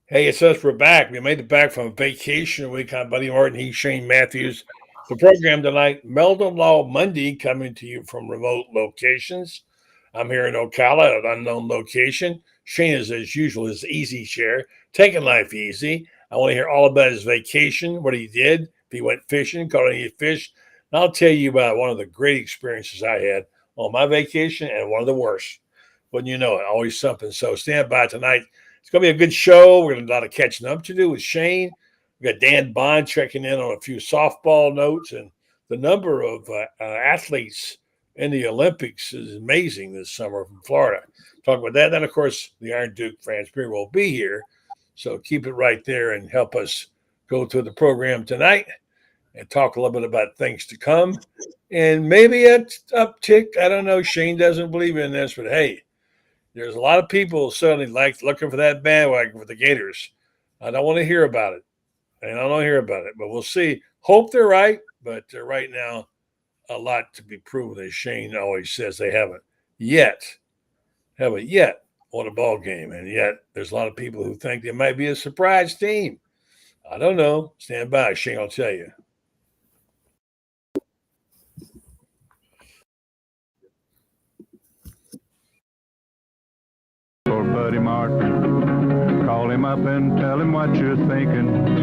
Hey, it's us. We're back. We made it back from vacation week. I'm Buddy Martin. He's Shane Matthews. The program tonight, Meldon Law Monday, coming to you from remote locations. I'm here in Ocala at an unknown location. Shane is, as usual, his easy chair, taking life easy. I want to hear all about his vacation, what he did, if he went fishing, caught any fish. And I'll tell you about one of the great experiences I had on my vacation and one of the worst. Wouldn't you know it? Always something. So stand by tonight. It's going to be a good show. We're going to have a lot of catching up to do with Shane. We got Dan Bond checking in on a few softball notes, and the number of athletes in the Olympics is amazing this summer from Florida. Talk about that. Then, of course, the Iron Duke Franz Beard will be here. So keep it right there and help us go through the program tonight and talk a little bit about things to come. And maybe an uptick. I don't know. Shane doesn't believe in this, but hey, there's a lot of people certainly like looking for that bandwagon for the Gators. I don't want to hear about it. And I don't want to hear about it, but we'll see. Hope they're right, but right now, a lot to be proven, as Shane always says. They haven't yet won a ball game, and yet there's a lot of people who think they might be a surprise team. I don't know. Stand by. Shane will tell you. For Buddy Martin, call him up and tell him what you're thinking.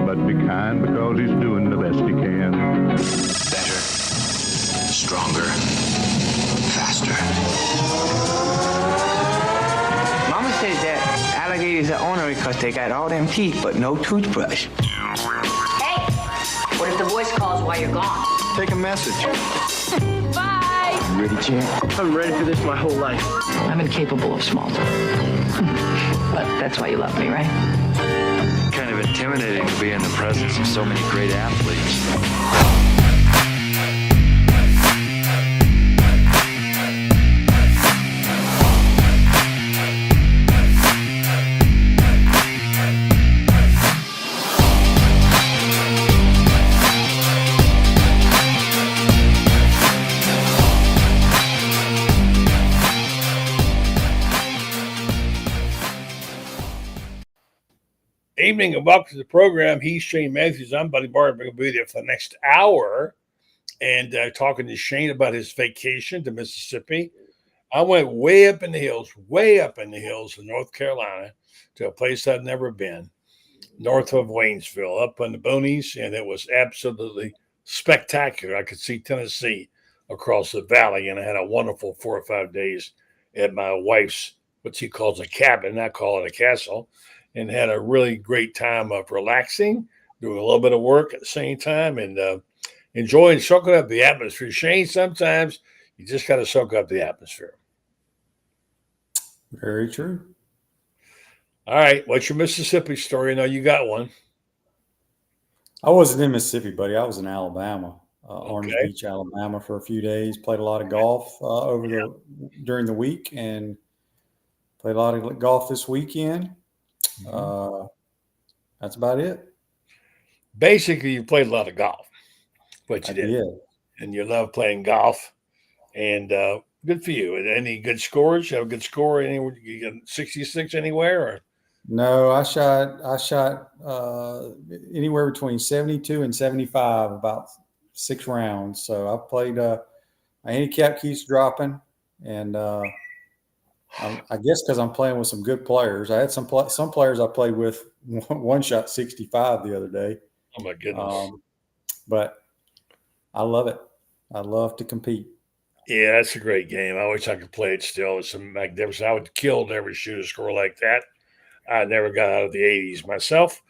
But be kind because he's doing the best he can. Better, stronger, faster. Mama says that alligators are ornery because they got all them teeth but no toothbrush. Hey, what if the voice calls while you're gone? Take a message. Bye. You ready, champ? I'm ready for this my whole life. I'm incapable of small talk. But that's why you love me, right? Kind of intimidating to be in the presence of so many great athletes. Evening and welcome to the program. He's Shane Matthews. I'm Buddy Barber. We're going to be there for the next hour and talking to Shane about his vacation to Mississippi. I went way up in the hills in North Carolina to a place I've never been, north of Waynesville, up in the boonies, and it was absolutely spectacular. I could see Tennessee across the valley, and I had a wonderful 4 or 5 days at my wife's, what she calls a cabin. I call it a castle. And had a really great time of relaxing, doing a little bit of work at the same time, and enjoying soaking up the atmosphere. Shane, sometimes you just got to soak up the atmosphere. Very true. All right. What's your Mississippi story? I know you got one. I wasn't in Mississippi, buddy. I was in Alabama, Orange Okay. Beach, Alabama, for a few days. Played a lot of golf during the week, and played a lot of golf this weekend. That's about it. Basically, you played a lot of golf, what you I did. did. And you love playing golf. And good for you. Any good scores? You have a good score anywhere? You got 66 anywhere? Or? No, I shot anywhere between 72 and 75, about 6 rounds. So I played. My handicap keeps dropping, and I guess because I'm playing with some good players. I had some players I played with. One shot 65 the other day. Oh my goodness! But I love it. I love to compete. Yeah, that's a great game. I wish I could play it still. It's magnificent. I would kill to never shoot a score like that. I never got out of the 80s myself,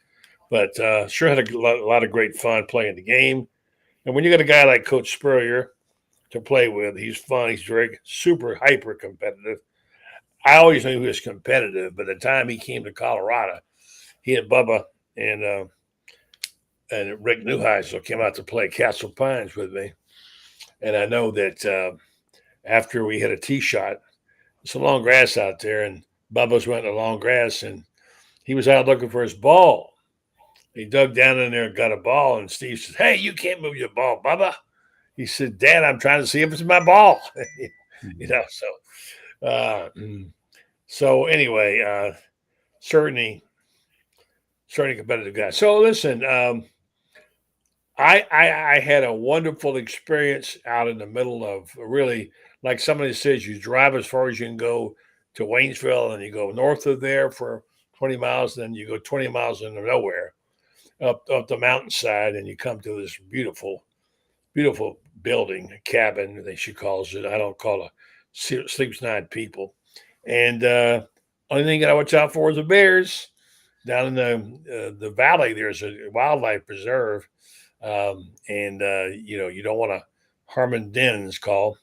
but sure had a lot of great fun playing the game. And when you got a guy like Coach Spurrier to play with, he's fun. He's very super hyper competitive. I always knew he was competitive, but the time he came to Colorado, he and Bubba and Rick Neuheisel came out to play Castle Pines with me. And I know that after we hit a tee shot, it's a long grass out there, and Bubba's went in the long grass, and he was out looking for his ball. He dug down in there and got a ball, and Steve said, "Hey, you can't move your ball, Bubba." He said, "Dad, I'm trying to see if it's my ball." So anyway, certainly certainly a competitive guy. So listen, I had a wonderful experience out in the middle of really, like somebody says, you drive as far as you can go to Waynesville, and you go north of there for 20 miles, then you go 20 miles into nowhere up the mountainside, and you come to this beautiful building, a cabin, that she calls it. I don't call it. Sleeps 9 people, and only thing I watch out for is the bears. Down in the valley, there's a wildlife preserve, and you don't want to Harmon Den is called,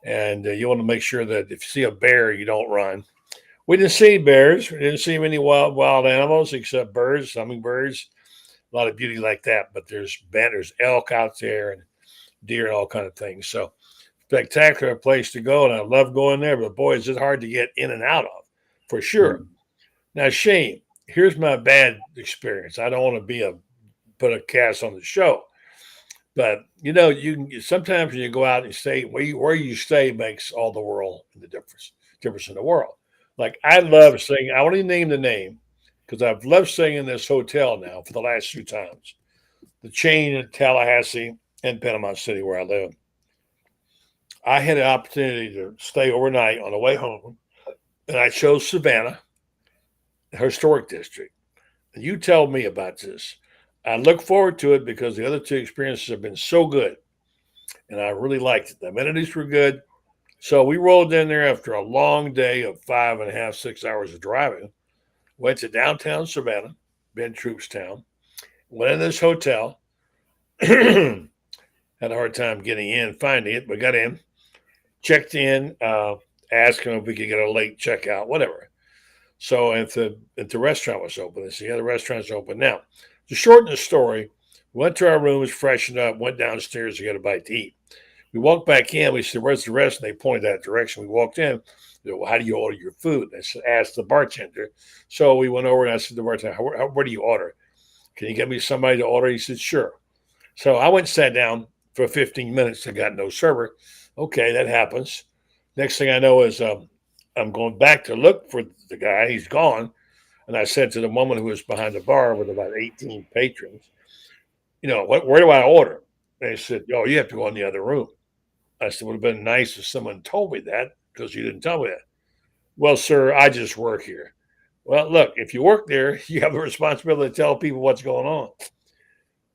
and you want to make sure that if you see a bear, you don't run. We didn't see bears. We didn't see any wild animals except birds, hummingbirds, a lot of beauty like that. But there's elk out there and deer and all kind of things. So spectacular place to go, and I love going there. But boy, is it hard to get in and out of, for sure. Now, Shane, here's my bad experience. I don't want to put a cast on the show, but you can sometimes when you go out and stay where you stay makes all the world the difference in the world. Like I love staying. I want to name the name because I've loved staying in this hotel now for the last 2 times. The chain in Tallahassee and Panama City where I live. I had an opportunity to stay overnight on the way home, and I chose Savannah, historic district. And you tell me about this. I look forward to it because the other 2 experiences have been so good, and I really liked it. The amenities were good. So we rolled in there after a long day of 5.5, 6 hours of driving. Went to downtown Savannah, Ben Troops Town. Went in this hotel. Had a hard time getting in, finding it, but got in. Checked in, asked him if we could get a late checkout, whatever. So if the restaurant was open, they said, yeah, the restaurant's open now. To shorten the story, went to our rooms, freshened up, went downstairs to get a bite to eat. We walked back in. We said, where's the rest? And they pointed that direction. We walked in. They said, well, how do you order your food? I said, asked the bartender. So we went over and I said to the bartender, where do you order? Can you get me somebody to order? He said, sure. So I went and sat down for 15 minutes. I got no server. Okay, that happens. Next thing I know is I'm going back to look for the guy. He's gone. And I said to the woman who was behind the bar with about 18 patrons, where do I order? And they said, oh, you have to go in the other room. I said, it would have been nice if someone told me that because you didn't tell me that. Well, sir, I just work here. Well, look, if you work there, you have the responsibility to tell people what's going on.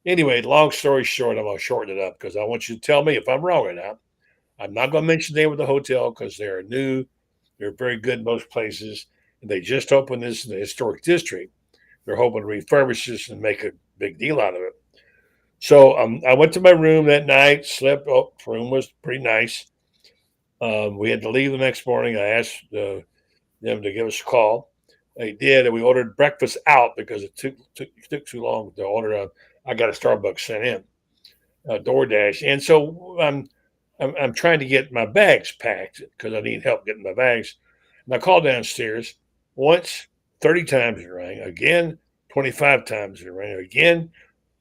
Anyway, long story short, I'm going to shorten it up because I want you to tell me if I'm wrong or not. I'm not going to mention the name of the hotel because they're new. They're very good in most places. And they just opened this in the historic district. They're hoping to refurbish this and make a big deal out of it. So I went to my room that night, slept. Oh, the room was pretty nice. We had to leave the next morning. I asked them to give us a call. They did, and we ordered breakfast out because it took too long to order. I got a Starbucks sent in, DoorDash, and so I'm trying to get my bags packed because I need help getting my bags. And I called downstairs once, 30 times it rang. Again, 25 times it rang. Again.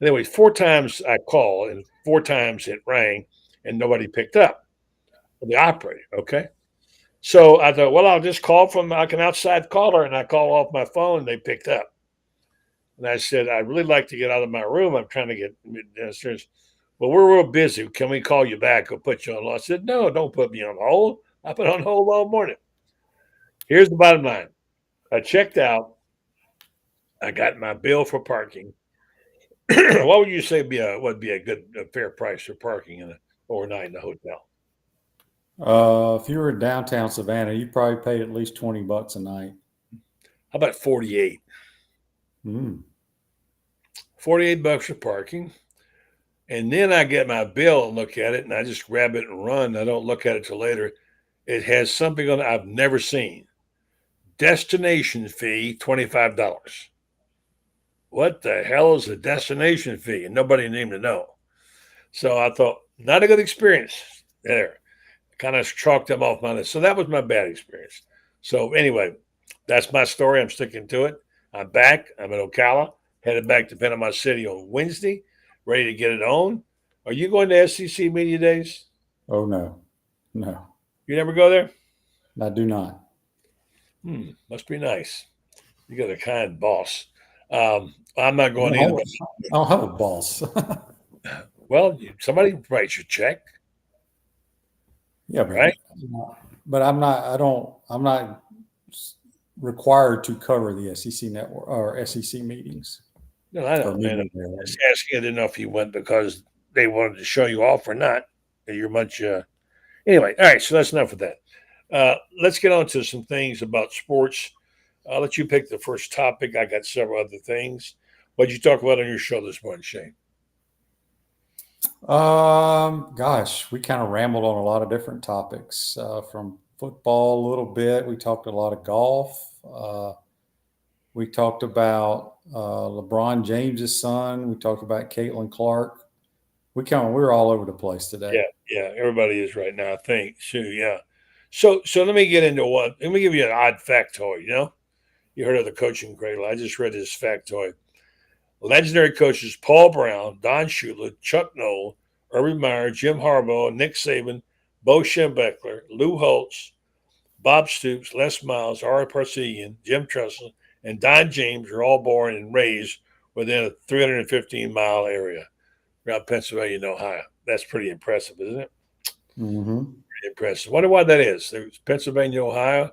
Anyway, 4 times I called and 4 times it rang and nobody picked up. The operator, okay? So I thought, well, I'll just call from like an outside caller, and I call off my phone and they picked up. And I said, I'd really like to get out of my room. I'm trying to get downstairs. Well, we're real busy. Can we call you back or put you on hold? I said, no, don't put me on hold. I've been on hold all morning. Here's the bottom line. I checked out. I got my bill for parking. What would you say would be a fair price for parking overnight in the hotel? If you were in downtown Savannah, you probably paid at least $20 a night. How about 48? $48 for parking. And then I get my bill and look at it, and I just grab it and run. I don't look at it till later. It has something on it I've never seen. Destination fee, $25. What the hell is a destination fee? And nobody named to know. So I thought, not a good experience there. Kind of chalked them off my list. So that was my bad experience. So anyway, that's my story. I'm sticking to it. I'm back. I'm in Ocala, headed back to Panama City on Wednesday, ready to get it on. Are you going to SEC Media Days? Oh, no. You never go there? I do not. Must be nice. You got a kind boss. I'm not going either. I don't have a boss. Well, somebody writes your check, Yeah, right? but I'm not. I'm not required to cover the SEC network or SEC meetings. No, I Or don't, man. meetings I'm there. just asking. I didn't know if you went because they wanted to show you off or not. You're much. Anyway, all right. So that's enough of that. Let's get on to some things about sports. I'll let you pick the first topic. I got several other things. What did you talk about on your show this morning, Shane? Gosh, we kind of rambled on a lot of different topics, from football a little bit. We talked a lot of golf. We talked about LeBron James's son. We talked about Caitlin Clark. We were all over the place today. Yeah. Everybody is right now. I think. Sure. Yeah. So let me get into one. Let me give you an odd factoid. You heard of the coaching cradle. I just read this factoid. Legendary coaches Paul Brown, Don Shula, Chuck Noll, Urban Meyer, Jim Harbaugh, Nick Saban, Bo Schembechler, Lou Holtz, Bob Stoops, Les Miles, Ari Parsegian, Jim Tressel, and Don James are all born and raised within a 315-mile area around Pennsylvania and Ohio. That's pretty impressive, isn't it? Mm-hmm. Pretty impressive. Wonder why that is. There's Pennsylvania, Ohio.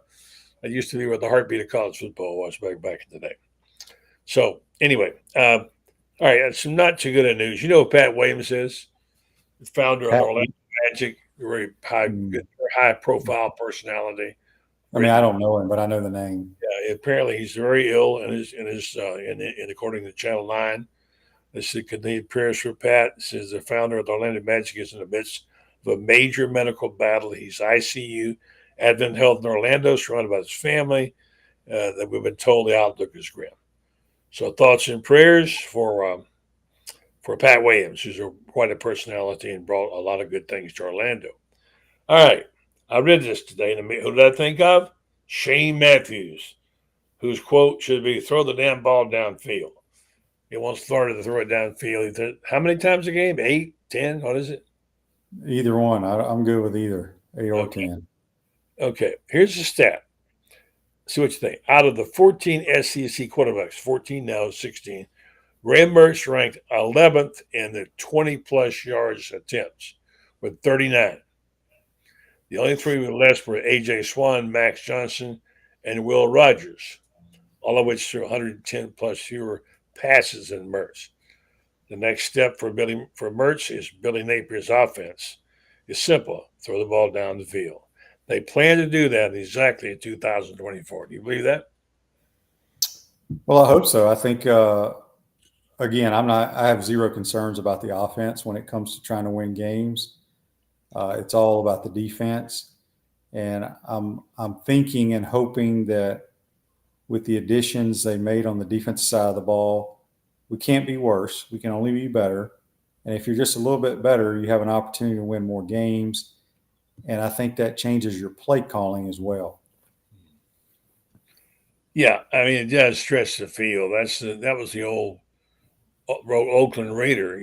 That used to be where the heartbeat of college football was back in the day. So anyway, all right, some not too good of news. You know who Pat Williams is? The founder of the Orlando Magic, very high profile personality. I mean, I don't know him, but I know the name. Yeah, apparently he's very ill, and according to Channel 9, this is continued prayers for Pat. It says the founder of the Orlando Magic is in the midst of a major medical battle. He's ICU. Advent Health in Orlando, surrounded by his family. That we've been told the outlook is grim. So thoughts and prayers for Pat Williams, who's quite a personality and brought a lot of good things to Orlando. All right. I read this today, and who did I think of? Shane Matthews, whose quote should be, throw the damn ball downfield. He wants Florida to throw it downfield. How many times a game? 8, 10? What is it? Either one. I'm good with either, 8 or 10. Okay. Here's the stat. See what you think. Out of the 14 SEC quarterbacks, 14 now, 16, Graham Mertz ranked 11th in the 20-plus yards attempts with 39. The only three we left were A.J. Swan, Max Johnson, and Will Rogers, all of which threw 110-plus fewer passes than Mertz. The next step for Mertz is Billy Napier's offense. It's simple. Throw the ball down the field. They plan to do that exactly in 2024. Do you believe that? Well, I hope so. I think, again, I have zero concerns about the offense when it comes to trying to win games. It's all about the defense. And I'm thinking and hoping that with the additions they made on the defensive side of the ball, we can't be worse. We can only be better. And if you're just a little bit better, you have an opportunity to win more games. And I think that changes your play calling as well. Yeah, I mean, it does stretch the field. That was the old Oakland Raider,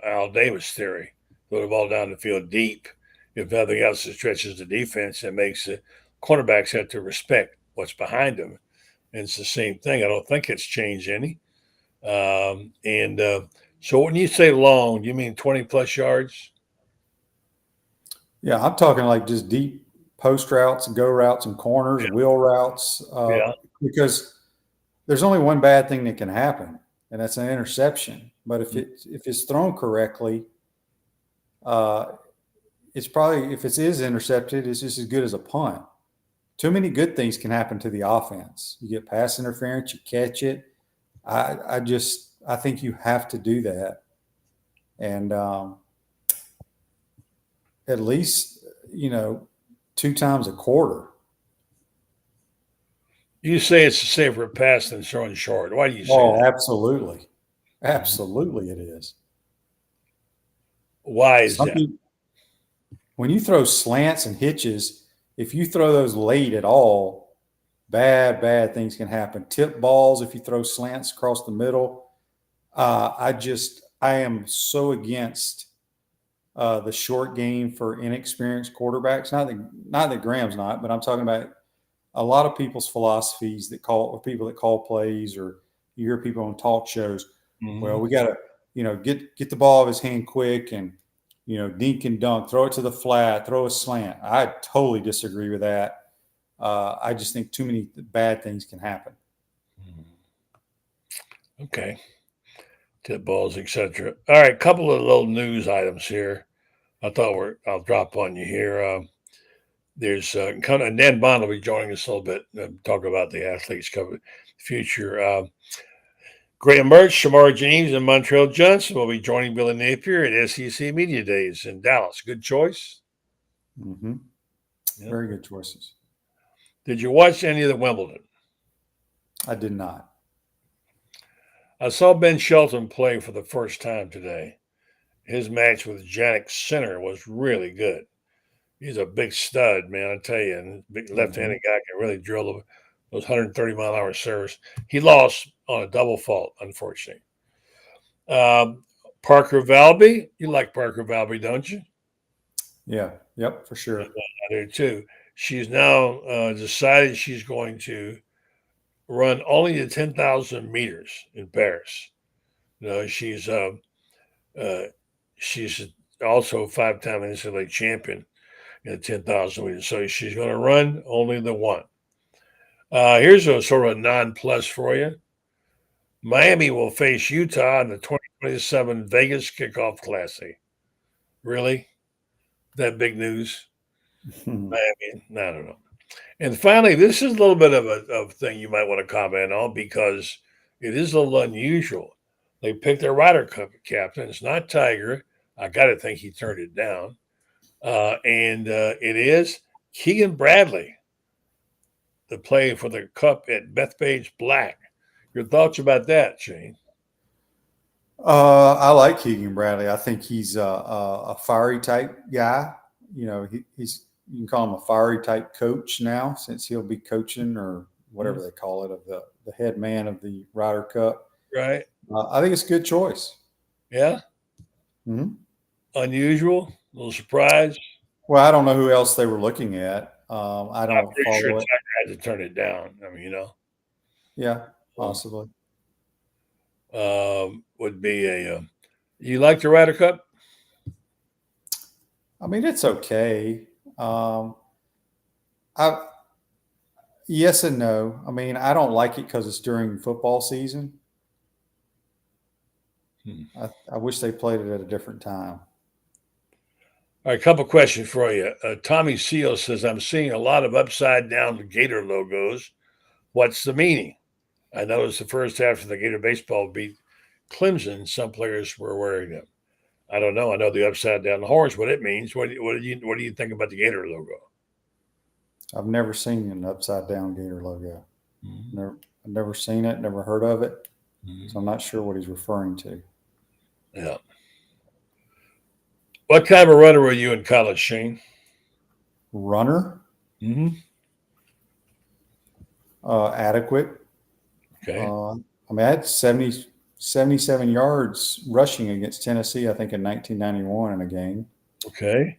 Al Davis theory. Throw the ball down the field deep. If nothing else, it stretches the defense and makes the cornerbacks have to respect what's behind them. And it's the same thing. I don't think it's changed any. So when you say long, you mean 20-plus yards? Yeah, I'm talking like just deep post routes, go routes, and corners, wheel routes. Because there's only one bad thing that can happen, and that's an interception. But if it's thrown correctly, it's probably, if it is intercepted, it's just as good as a punt. Too many good things can happen to the offense. You get pass interference, you catch it. I think you have to do that, and at least 2 times a quarter. You say it's a safer pass than throwing short. Why do you say that? Absolutely. Absolutely it is. Why is that? When you throw slants and hitches, if you throw those late at all, bad things can happen. Tip balls, if you throw slants across the middle. I am so against the short game for inexperienced quarterbacks. Not that Graham's not, but I'm talking about a lot of people's philosophies people that call plays or you hear people on talk shows, Mhm. well, we got to, get the ball out of his hand quick and, dink and dunk, throw it to the flat, throw a slant. I totally disagree with that. I just think too many bad things can happen. Okay. Tip balls, etc. All right, couple of little news items here. I'll drop on you here. There's kind of Dan Bond will be joining us a little bit, talk about the athletes cover future. Graham Mertz, Shamar James, and Montrell Johnson will be joining Billy Napier at SEC Media Days in Dallas. Good choice. Mm-hmm. Yeah. Very good choices. Did you watch any of the Wimbledon? I did not. I saw Ben Shelton play for the first time today. His match with Jannik Sinner was really good. He's a big stud, man, I tell you. And big left-handed guy can really drill those 130-mile-an-hour serves. He lost on a double fault, unfortunately. Parker Valby. You like Parker Valby, don't you? Yeah. Yep, for sure. I do too. She's now decided she's going to run only the 10,000 meters in Paris. She's also a 5-time NCAA champion in the 10,000 meters. So she's going to run only the one. Here's a sort of a non-plus for you. Miami will face Utah in the 2027 Vegas Kickoff Classic. Really? That big news? Miami? I don't know. And finally, this is a little bit of a thing you might want to comment on because it is a little unusual. They picked their Ryder Cup captain. It's not Tiger. I got to think he turned it down. And it is Keegan Bradley to play for the Cup at Bethpage Black. Your thoughts about that, Shane? I like Keegan Bradley. I think he's a fiery type guy. He's you can call him a fiery type coach now, since he'll be coaching or whatever they call it of the head man of the Ryder Cup. Right. I think it's a good choice. Yeah. Mm-hmm. Unusual, a little surprise. Well, I don't know who else they were looking at. I don't I'm pretty follow sure it. Tiger had to turn it down. I mean, Yeah, possibly. Would be a. You like the Ryder Cup? I mean, it's okay. Yes and no. I mean, I don't like it because it's during football season. I wish they played it at a different time. All right, a couple questions for you. Tommy Seal says, I'm seeing a lot of upside down Gator logos. What's the meaning? I noticed the first half of the Gator baseball beat Clemson. Some players were wearing them. I don't know. I know the upside down horse, what it means. What do you think about the Gator logo? I've never seen an upside down Gator logo. Mm-hmm. I've never seen it, never heard of it. Mm-hmm. So I'm not sure what he's referring to. Yeah. What kind of a runner were you in college, Shane? Runner? Mm-hmm. Adequate. Okay. I had 77 yards rushing against Tennessee, I think, in 1991 in a game. Okay.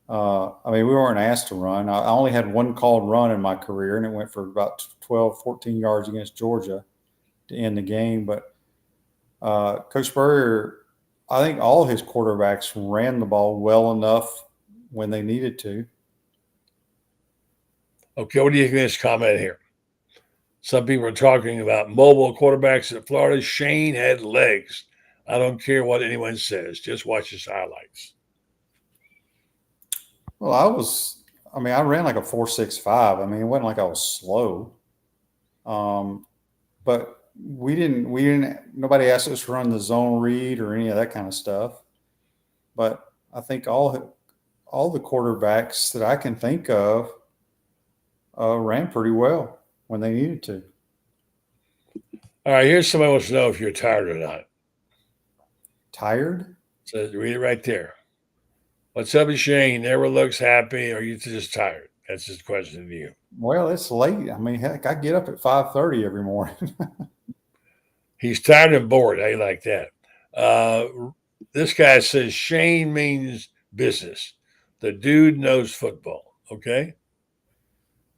We weren't asked to run. I only had one called run in my career, and it went for about 12, 14 yards against Georgia to end the game. But Coach Spurrier, I think all his quarterbacks ran the ball well enough when they needed to. Okay, what do you think of this comment here? Some people are talking about mobile quarterbacks at Florida. Shane had legs. I don't care what anyone says. Just watch his highlights. Well, I ran like a 4.65. I mean, it wasn't like I was slow. But nobody asked us to run the zone read or any of that kind of stuff. But I think all the quarterbacks that I can think of ran pretty well when they needed to. All right, here's somebody wants to know if you're tired or not. Tired? So read it right there. What's up with Shane? Never looks happy, or are you just tired? That's his question to you. Well, it's late. I mean, heck, I get up at 5:30 every morning. He's tired and bored. How you like that? This guy says Shane means business. The dude knows football. Okay.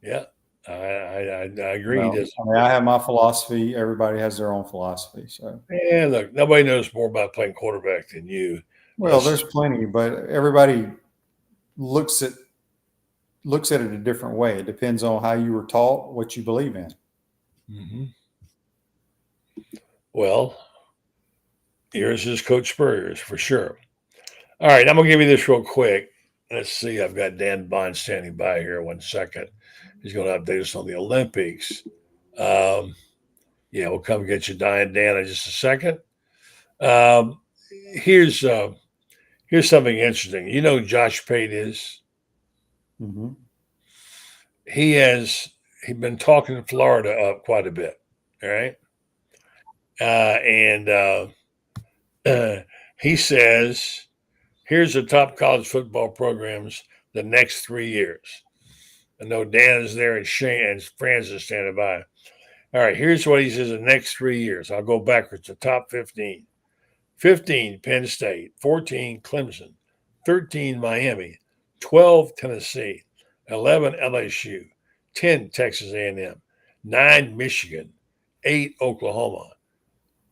Yeah. I agree. Well, He does. I mean, I have my philosophy. Everybody has their own philosophy. So, And look, nobody knows more about playing quarterback than you. well, there's plenty, but everybody looks at it a different way. It depends on how you were taught, what you believe in. Mm-hmm. Well, yours is Coach Spurrier's for sure. All right, I'm gonna give you this real quick. Let's see. I've got Dan Bond standing by here. 1 second. He's going to update us on the Olympics. Yeah, we'll come get you, Dan, in just a second. Um, here's something interesting. You know who Josh Pate is? Mm-hmm. He's been talking Florida up quite a bit. All right, and he says, "Here's the top college football programs the next 3 years." I know Dan is there and Shane and Franz is standing by. All right, here's what he says the next 3 years. I'll go backwards. The top 15. 15, Penn State. 14, Clemson. 13, Miami. 12, Tennessee. 11, LSU. 10, Texas A&M. 9, Michigan. 8, Oklahoma.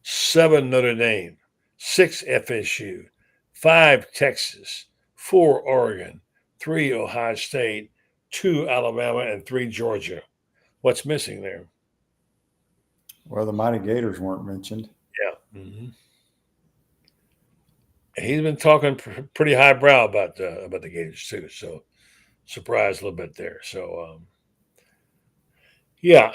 7, Notre Dame. 6, FSU. 5, Texas. 4, Oregon. 3, Ohio State. 2, Alabama. And 3, Georgia. What's missing there? Well, the mighty Gators weren't mentioned. Yeah. Mm-hmm. He's been talking pretty highbrow about the Gators too. So surprised a little bit there. So yeah.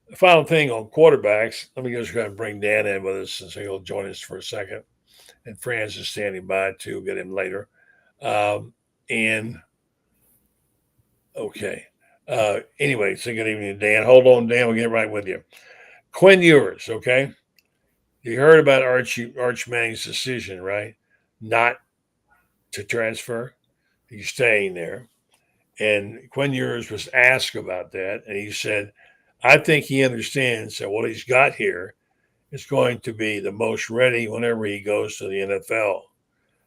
The final thing on quarterbacks. Let me just go ahead and bring Dan in with us since he'll join us for a second. And Franz is standing by too. We'll get him later. And okay. Anyway, so good evening, Dan. Hold on, Dan. We'll get right with you. Quinn Ewers, okay? You heard about Arch Manning's decision, right? Not to transfer. He's staying there. And Quinn Ewers was asked about that, and he said, I think he understands that what he's got here is going to be the most ready whenever he goes to the NFL.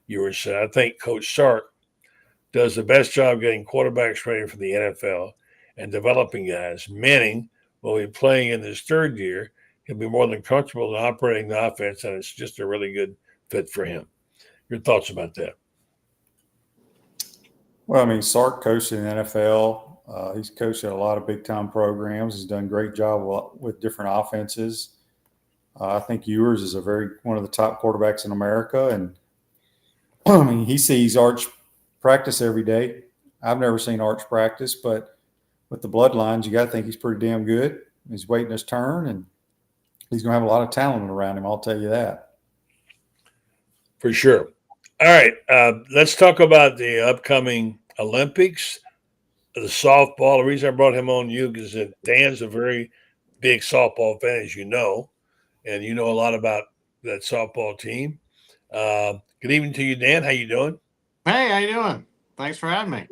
Ewers said, I think Coach Sark does the best job getting quarterbacks ready for the NFL and developing guys. Manning will be playing in his third year. He'll be more than comfortable in operating the offense, and it's just a really good fit for him. Your thoughts about that? Well, I mean, Sark coached in the NFL. He's coached at a lot of big-time programs. He's done a great job with different offenses. I think Ewers is one of the top quarterbacks in America, and I mean, he sees Arch practice every day. I've never seen Arch practice, but with the bloodlines, you got to think he's pretty damn good. He's waiting his turn, and he's going to have a lot of talent around him. I'll tell you that. For sure. All right, let's talk about the upcoming Olympics, the softball. The reason I brought him on you is that Dan's a very big softball fan, as you know, and you know a lot about that softball team. Good evening to you, Dan. How you doing? Hey, how you doing? Thanks for having me.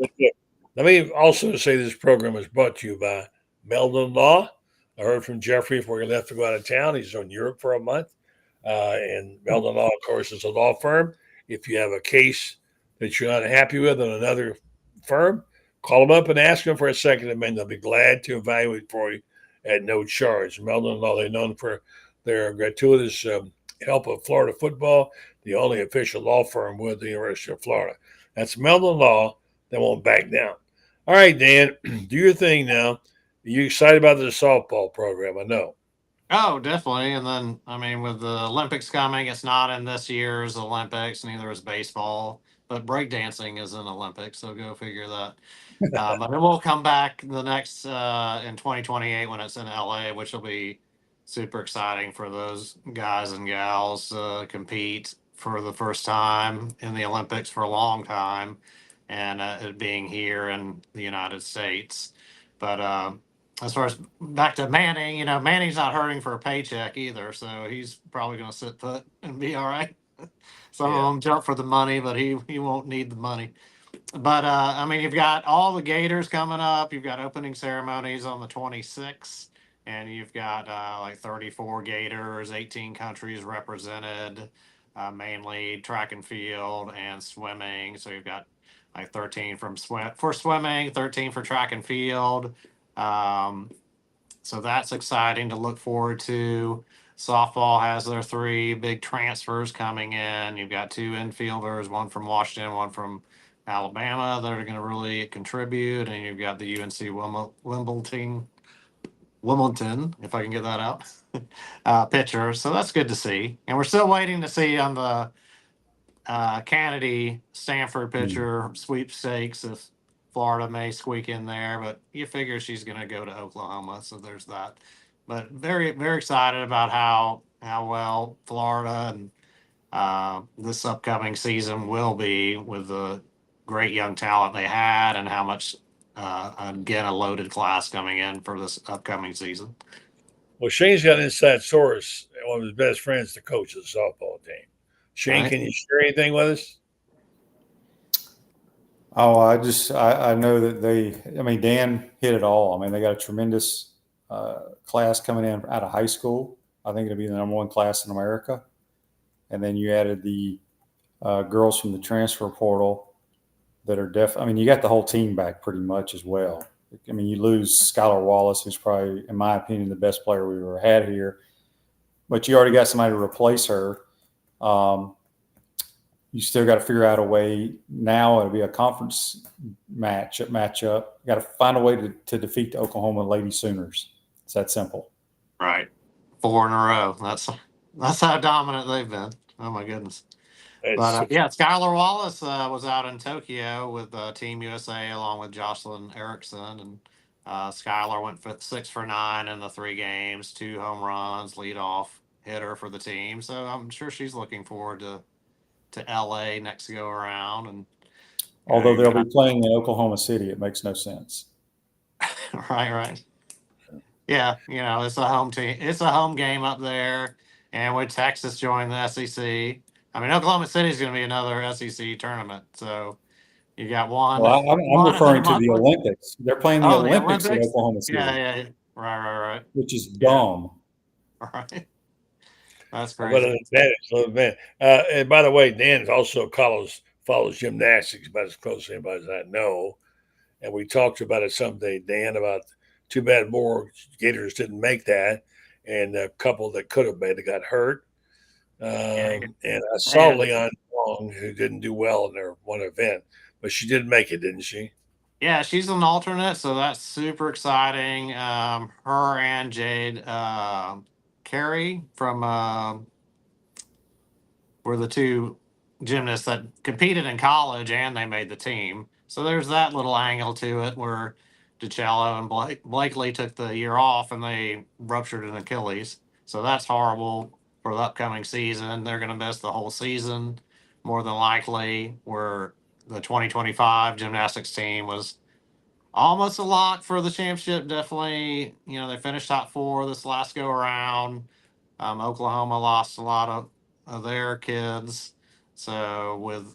Let me also say this program is brought to you by Meldon Law. I heard from Jeffrey before he left to go out of town. He's in Europe for a month. And Meldon Law, of course, is a law firm. If you have a case that you're not happy with in another firm, call them up and ask them for a second opinion. They'll be glad to evaluate for you at no charge. Meldon Law, they're known for their gratuitous help of Florida football, the only official law firm with the University of Florida. That's Meldon Law. They won't back down. All right, Dan, do your thing now. Are you excited about the softball program? I know. Oh, definitely. And then, I mean, with the Olympics coming, it's not in this year's Olympics, neither is baseball, but breakdancing is in Olympics, so go figure that. But it will come back the next in 2028 when it's in LA, which will be super exciting for those guys and gals compete for the first time in the Olympics for a long time, and it being here in the United States. But as far as back to Manning, Manning's not hurting for a paycheck either, so he's probably going to sit put and be all right. Some of them jump for the money, but he won't need the money. But I mean, you've got all the Gators coming up. You've got opening ceremonies on the 26th, and you've got like 34 Gators, 18 countries represented, mainly track and field and swimming. So you've got like 13 for swimming, 13 for track and field. So that's exciting to look forward to. Softball has their 3 big transfers coming in. You've got 2 infielders, one from Washington, one from Alabama, that are going to really contribute, and you've got the UNC Wimbledon, if I can get that out, pitcher. So that's good to see. And we're still waiting to see on the Kennedy Stanford pitcher sweepstakes if Florida may squeak in there, but you figure she's going to go to Oklahoma, so there's that. But very, very excited about how well Florida and this upcoming season will be with the great young talent they had, and how much again a loaded class coming in for this upcoming season. Well, Shane's got an inside source. One of his best friends, the coach of the softball team. Shane, Right. can you share anything with us? Oh, I know that Dan hit it all. I mean, they got a tremendous class coming in out of high school. I think it'll be the #1 class in America. And then you added the girls from the transfer portal that are you got the whole team back pretty much as well. I mean, you lose Skylar Wallace, who's probably, in my opinion, the best player we've ever had here. But you already got somebody to replace her. You still got to figure out a way. Now it'll be a conference matchup. You got to find a way to defeat the Oklahoma Lady Sooners. It's that simple. Right. 4 in a row. That's how dominant they've been. Oh my goodness. But yeah, Skylar Wallace was out in Tokyo with Team USA along with Jocelyn Erickson, and Skylar went 6 for 9 in the 3 games, 2 home runs, leadoff hitter for the team. So I'm sure she's looking forward to LA next go around. And although they'll be playing in Oklahoma City, it makes no sense. Right. Yeah, it's a home team. It's a home game up there, and with Texas joining the SEC, I mean, Oklahoma City is going to be another SEC tournament. So you got one. Well, I'm referring to the Olympics. They're playing the Olympics at Oklahoma City. Yeah. Right. Which is dumb. Right. That's crazy. What an advantage. And by the way, Dan also follows gymnastics about as close to anybody as I know. And we talked about it someday, Dan, about too bad more Gators didn't make that. And a couple that could have made it got hurt. And I saw Leon Wong, who didn't do well in their one event, but she did make it, didn't she? Yeah, she's an alternate, so that's super exciting. Her and Jade Carey from were the 2 gymnasts that competed in college, and they made the team. So there's that little angle to it where DiCello and Blakely took the year off and they ruptured an Achilles. So that's horrible for the upcoming season. They're going to miss the whole season more than likely, where the 2025 gymnastics team was almost a lock for the championship. Definitely, they finished top 4 this last go around. Oklahoma lost a lot of their kids. So with,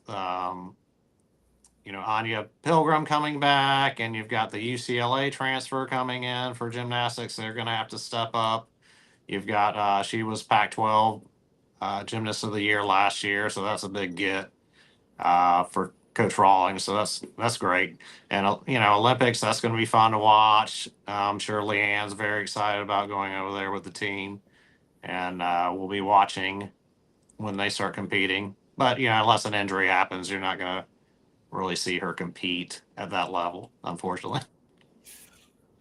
Anya Pilgrim coming back, and you've got the UCLA transfer coming in for gymnastics, they're going to have to step up. You've got, she was Pac-12 Gymnast of the Year last year, so that's a big get for Coach Rawlings. So that's great. And, Olympics, that's going to be fun to watch. I'm sure Leanne's very excited about going over there with the team. And we'll be watching when they start competing. But, unless an injury happens, you're not going to really see her compete at that level, unfortunately.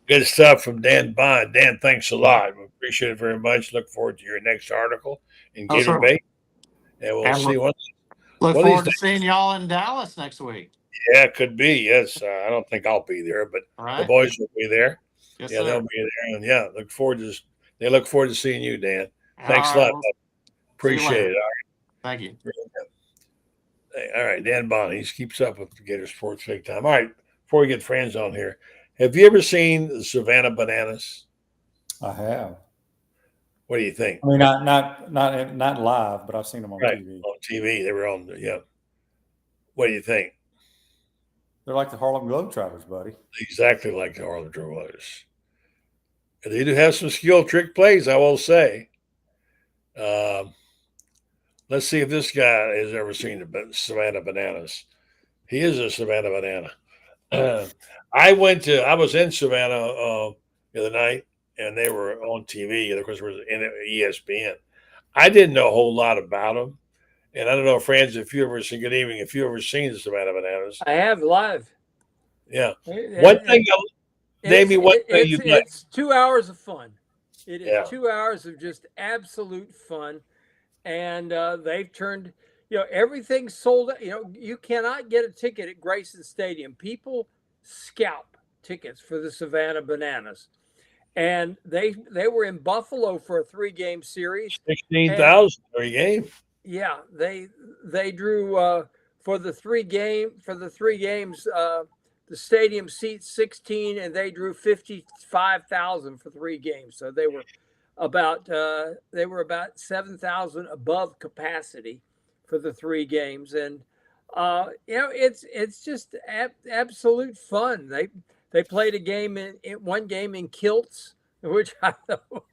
Good stuff from Dan Bond. Dan, thanks a lot. We appreciate it very much. Look forward to your next article in Gator Bay. And we'll see what. Look forward to seeing y'all in Dallas next week. Yeah, it could be. Yes. I don't think I'll be there, but the boys will be there. Yes, yeah, they'll be there. And they look forward to seeing you, Dan. Thanks a lot. Appreciate it. All right. Thank you. All right, Dan Bond. He keeps up with the Gator Sports big time. All right, before we get friends on here, have you ever seen the Savannah Bananas? I have. What do you think? I mean, not live, but I've seen them on TV. On TV, they were on. Yeah. What do you think? They're like the Harlem Globetrotters, buddy. Exactly like the Harlem Globetrotters. They do have some skill trick plays, I will say. Let's see if this guy has ever seen the Savannah Bananas. He is a Savannah Banana. I was in Savannah the other night, and they were on TV. Of course, it was in ESPN. I didn't know a whole lot about them, and I don't know, Franz, if you ever seen. Good evening. If you ever seen the Savannah Bananas, I have live. yeah. One thing, name me one thing you like. It's 2 hours of fun. It is Yeah. 2 hours of just absolute fun, and they've turned. Everything's sold. You cannot get a ticket at Grayson Stadium. People scalp tickets for the Savannah Bananas, and they were in Buffalo for a 3-game series. 16,000 every game. Yeah, they drew for the 3 games. The stadium seats 16, and they drew 55,000 for 3 games. So they were about 7,000 above capacity for the 3 games, and it's just absolute fun. They played a game in one game in kilts, which I thought was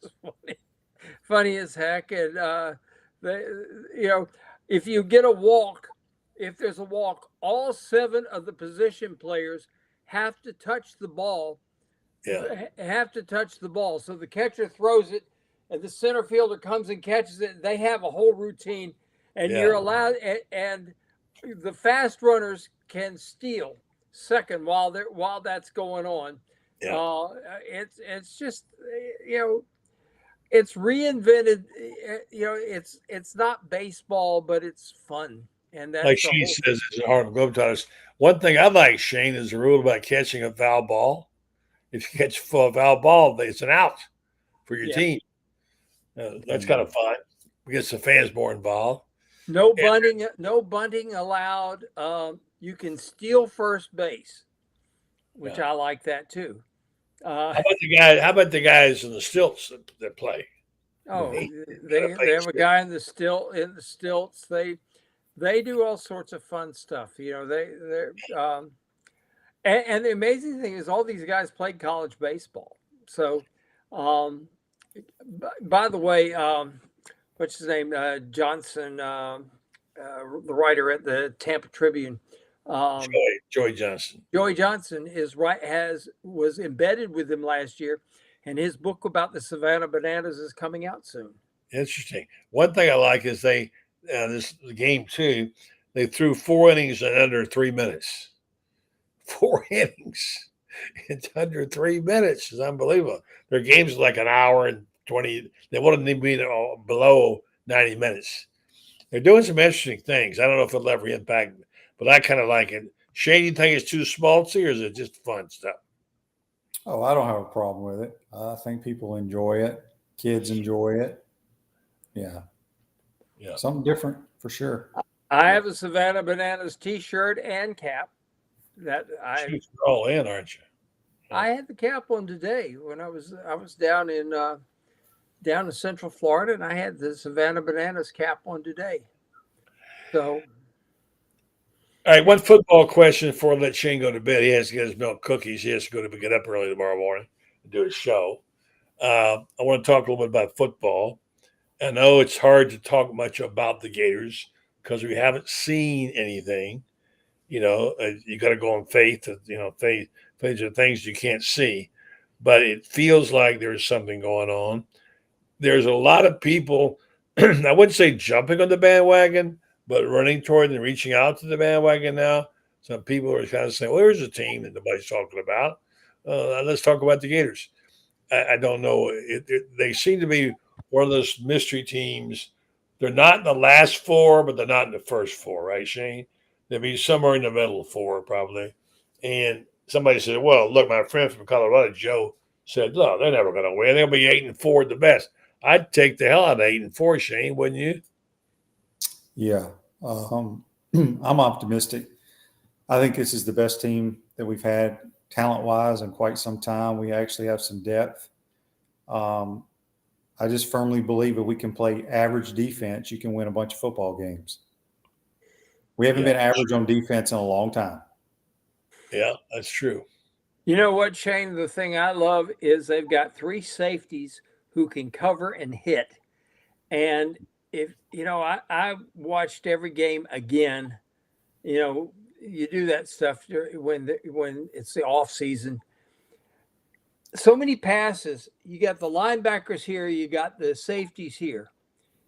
funny as heck, and if you get a walk. If there's a walk, all 7 of the position players have to touch the ball. Yeah. Have to touch the ball. So the catcher throws it, and the center fielder comes and catches it. They have a whole routine, and you're allowed. And the fast runners can steal second while that's going on. Yeah. It's just it's reinvented. It's not baseball, but it's fun. And that's like Shane says, it's a Harlem Globetrotters. One thing I like, Shane, is the rule about catching a foul ball. If you catch a foul ball, it's an out for your team. That's kind of fun. It gets the fans more involved. No bunting allowed. You can steal first base, which I like that too. How about the guys in the stilts that play? Oh, they have a guy in the stilts. They do all sorts of fun stuff. And the amazing thing is all these guys played college baseball. So, by the way, what's his name? Johnson, the writer at the Tampa Tribune. Joey Johnson. Joey Johnson was embedded with him last year, and his book about the Savannah Bananas is coming out soon. Interesting. One thing I like is this game 2, they threw 4 innings in under 3 minutes. 4 innings in under 3 minutes is unbelievable. Their games are like an hour and 20. They wouldn't even be below 90 minutes. They're doing some interesting things. I don't know if it'll ever impact, but I kind of like it. Shane, you think it's too schmaltzy, or is it just fun stuff? Oh, I don't have a problem with it. I think people enjoy it. Kids enjoy it. Yeah. Something different for sure. I have a Savannah Bananas T-shirt and cap. That you're all in, aren't you? I had the cap on today when I was down in Central Florida, and I had the Savannah Bananas cap on today. So, all right, one football question before I let Shane go to bed. He has to get his milk cookies. He has to get up early tomorrow morning and do his show. I want to talk a little bit about football. I know it's hard to talk much about the Gators because we haven't seen anything. You got to go on faith. Faith are things you can't see, but it feels like there's something going on. There's a lot of people, I wouldn't say jumping on the bandwagon, but running toward and reaching out to the bandwagon now. Some people are kind of saying, well, here's a team that nobody's talking about. Let's talk about the Gators. I don't know. They seem to be one of those mystery teams. They're not in the last 4, but they're not in the first 4, right, Shane? They'll be somewhere in the middle of 4, probably. And somebody said, well, look, my friend from Colorado, Joe, said, no, they're never going to win. They'll be 8-4 at the best. I'd take the hell out of 8-4, Shane, wouldn't you? Yeah. I'm optimistic. I think this is the best team that we've had talent-wise in quite some time. We actually have some depth. I just firmly believe if we can play average defense, you can win a bunch of football games. We haven't been average on defense in a long time. Yeah, that's true. You know what, Shane? The thing I love is they've got 3 safeties who can cover and hit. And if I watched every game again, you do that stuff when it's the off season. So many passes. You got the linebackers here, you got the safeties here,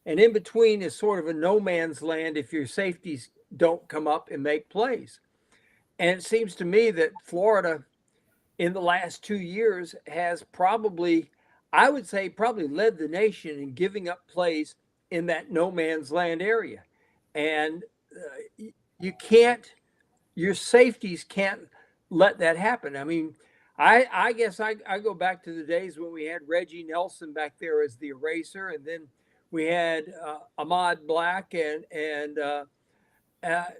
and in between is sort of a no man's land if your safeties don't come up and make plays. And it seems to me that Florida in the last 2 years has probably, I would say, probably led the nation in giving up plays in that no man's land area. And you can't, your safeties can't let that happen. I mean, I guess I go back to the days when we had Reggie Nelson back there as the eraser, and then we had Ahmad Black and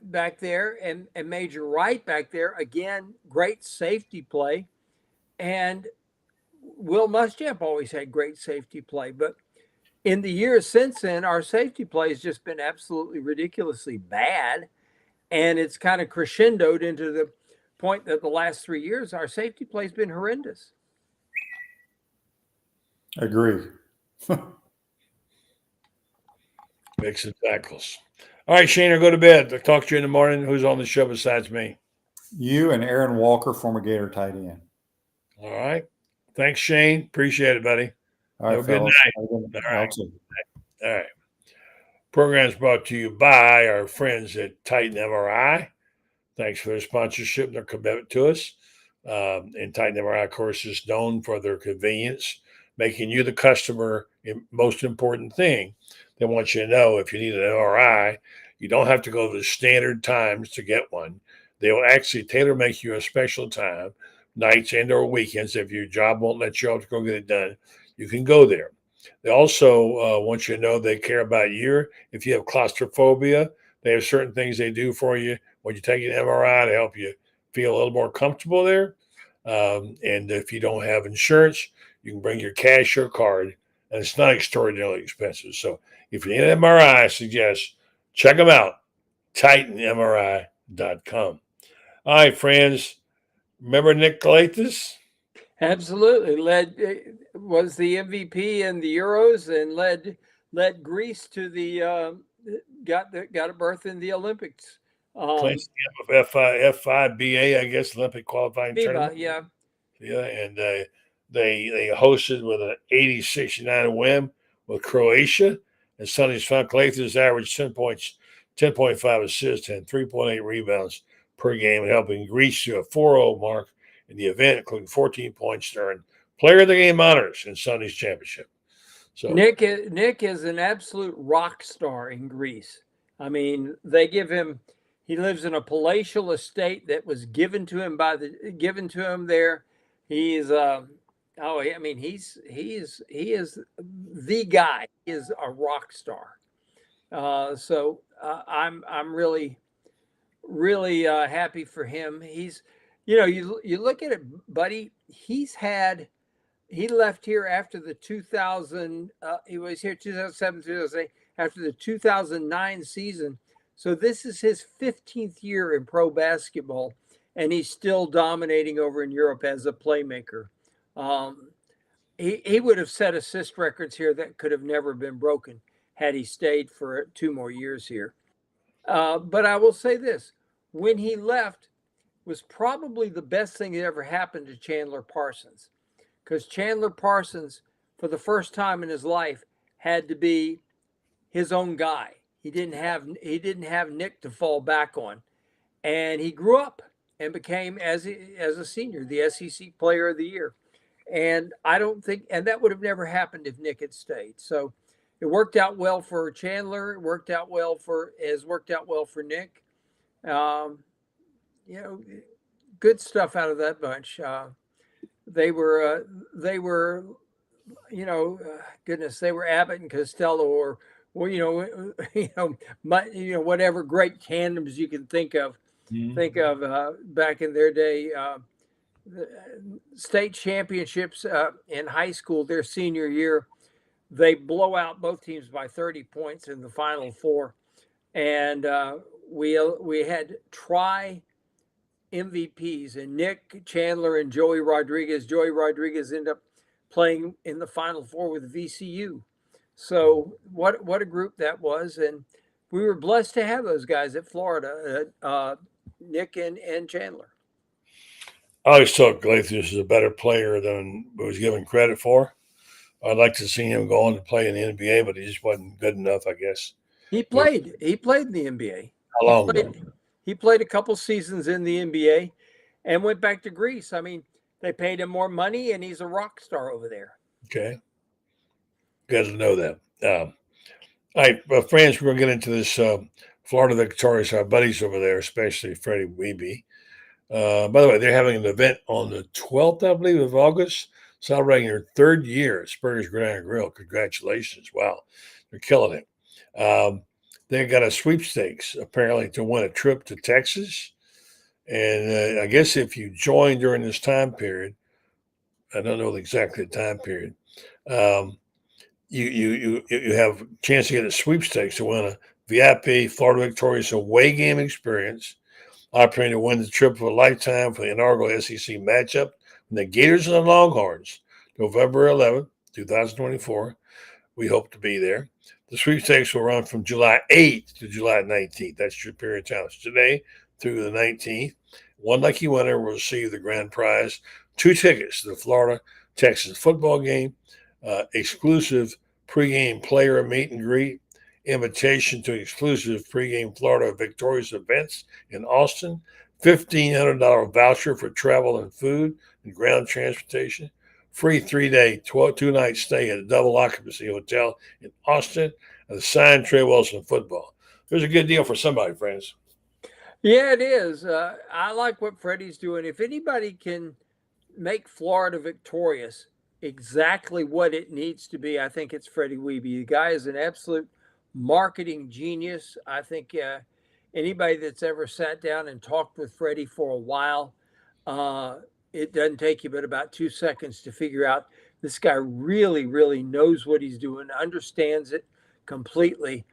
back there, and Major Wright back there. Again, great safety play. And Will Muschamp always had great safety play. But in the years since then, our safety play has just been absolutely ridiculously bad. And it's kind of crescendoed into the point that the last 3 years, our safety play has been horrendous. Agree. Mix and tackles. All right, Shane, I'll go to bed. I'll talk to you in the morning. Who's on the show besides me? You and Aaron Walker, former Gator tight end. All right. Thanks, Shane. Appreciate it, buddy. All right, Have a good fellas. night. All right. All right. Program is brought to you by our friends at Titan MRI. Thanks for their sponsorship and their commitment to us. And Titan MRI, of course, is known for their convenience, making you the customer most important thing. They want you to know if you need an MRI, you don't have to go to the standard times to get one. They will actually tailor make you a special time, nights and or weekends. If your job won't let you out to go get it done, you can go there. They also want you to know they care about you. If you have claustrophobia, they have certain things they do for you when you take an MRI to help you feel a little more comfortable there. And if you don't have insurance, you can bring your cash or card, and it's not extraordinarily expensive. So if you need an MRI, I suggest check them out, TitanMRI.com. All right, friends. Remember Nick Galatas? Absolutely. Was the MVP in the Euros and led Greece to the got a berth in the Olympics. Playing F5BA, I guess, Olympic qualifying FIBA, tournament. yeah. Yeah, and they hosted with an 80-69 win with Croatia. And Sonny's Galatas averaged 10 points, 10.5 assists, and 3.8 rebounds per game, helping Greece to a 4-0 mark in the event, including 14 points during Player of the Game honors in Sunday's championship. So Nick is an absolute rock star in Greece. I mean, they give him. He lives in a palatial estate that was given to him there. He is he is the guy. He is a rock star. So I'm really happy for him. He's, you look at it, buddy. He left here after the 2000. He was here 2007, 2008 after the 2009 season. So this is his 15th year in pro basketball, and he's still dominating over in Europe as a playmaker. He would have set assist records here that could have never been broken had he stayed for 2 more years here. But I will say this, when he left was probably the best thing that ever happened to Chandler Parsons, because Chandler Parsons, for the first time in his life, had to be his own guy. He didn't have Nick to fall back on, and he grew up and became, as a senior, the SEC Player of the Year. And that would have never happened if Nick had stayed. So it worked out well for Chandler. It worked out well for Nick. Good stuff out of that bunch. They were, goodness, they were Abbott and Costello, or whatever great tandems you can think of. Think of back in their day. The state championships in high school, their senior year, they blow out both teams by 30 points in the Final Four, and we had MVPs, and Nick, Chandler, and Joey Rodriguez. Joey Rodriguez ended up playing in the Final Four with VCU. So what a group that was, and we were blessed to have those guys at Florida. Nick and Chandler. I always thought Glacius is a better player than he was given credit for. I'd like to see him go on to play in the NBA, but he just wasn't good enough, I guess. He played. He played in the NBA. How long ago? He played a couple seasons in the NBA and went back to Greece. I mean, they paid him more money, and he's a rock star over there. Okay. Good to know that. All right, well, friends, we're going to get into this Florida Victorious, our buddies over there, especially Freddie Weeby. By the way, they're having an event on the 12th, I believe, of August, celebrating their third year at Spurrier's Gridiron Grill. Congratulations. Wow. They're killing it. They got a sweepstakes, apparently, to win a trip to Texas. And I guess if you join during this time period, I don't know exactly the time period, you have a chance to get a sweepstakes to win a VIP Florida Victorious away game experience, opportunity to win the trip of a lifetime for the inaugural SEC matchup from the Gators and the Longhorns, November 11th, 2024. We hope to be there. The sweepstakes will run from July 8th to July 19th. That's your period of time. It's today through the 19th. One lucky winner will receive the grand prize, 2 tickets to the Florida-Texas football game, exclusive pregame player meet and greet, invitation to exclusive pregame Florida Victorious events in Austin, $1,500 voucher for travel and food and ground transportation, free 3-day, 2-night stay at a double occupancy hotel in Austin, and the signed Trey Wilson football. There's a good deal for somebody, friends. Yeah, it is. I like what Freddie's doing. If anybody can make Florida victorious exactly what it needs to be, I think it's Freddie Weeby. The guy is an absolute marketing genius. I think anybody that's ever sat down and talked with Freddie for a while, it doesn't take you but about 2 seconds to figure out this guy really, really knows what he's doing, understands it completely.